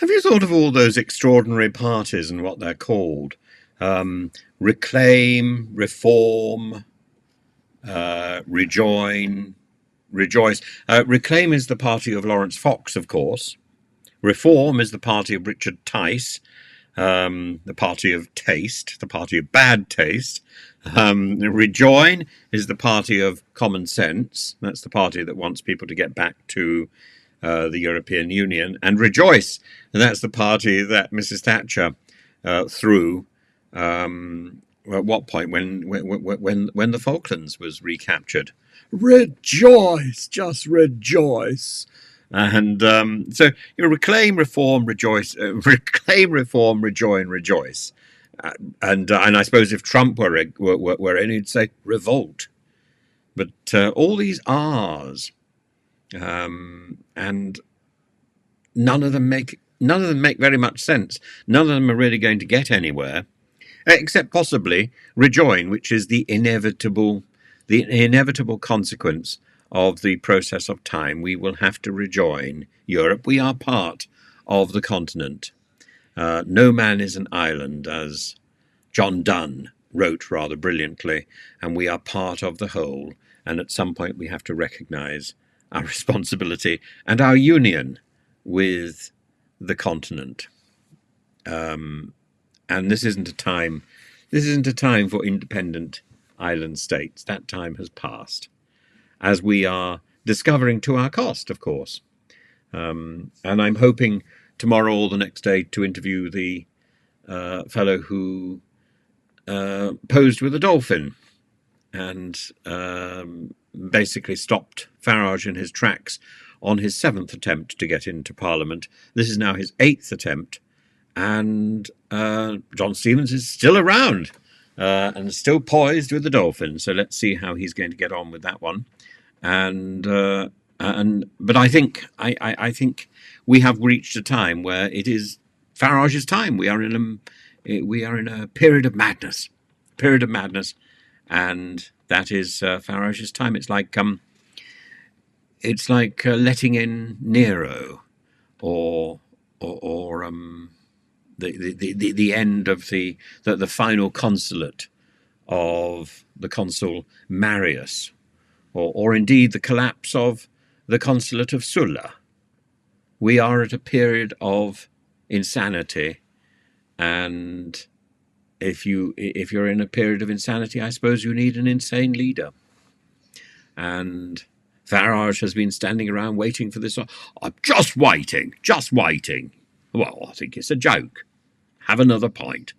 Have you thought of all those extraordinary parties and what they're called? Reclaim, reform, rejoin, rejoice. Reclaim is the party of Lawrence Fox, of course. Reform is the party of Richard Tice, the party of taste, the party of bad taste. Rejoin is the party of common sense. That's the party that wants people to get back to the European Union. And rejoice, and that's the party that Mrs. Thatcher threw. At what point? When the Falklands was recaptured. Rejoice, just rejoice. And so reclaim, reform, rejoice, reclaim, reform, rejoin, rejoice. And I suppose if Trump were in, he'd say revolt. But all these R's, and none of them make very much sense. None of them are really going to get anywhere, except possibly rejoin, which is the inevitable consequence of the process of time. We will have to rejoin Europe. We are part of the continent. No man is an island, as John Donne wrote rather brilliantly, and we are part of the whole. And at some point we have to recognize our responsibility and our union with the continent. And this isn't a time for independent island states. That time has passed, as we are discovering to our cost, of course. And I'm hoping tomorrow or the next day to interview the fellow who posed with a dolphin and basically stopped Farage in his tracks on his 7th attempt to get into Parliament. This is now his 8th attempt, and John Stevens is still around and still poised with the dolphin. So let's see how he's going to get on with that one. But I think we have reached a time where it is Farage's time. We are in a period of madness, and that is Farage's time. It's like letting in Nero, or the end of the final consulate of the consul Marius, or indeed the collapse of the consulate of Sulla. We are at a period of insanity, and if you're in a period of insanity, I suppose you need an insane leader. And Farage has been standing around waiting for this. I'm just waiting. Well, I think it's a joke. Have another pint.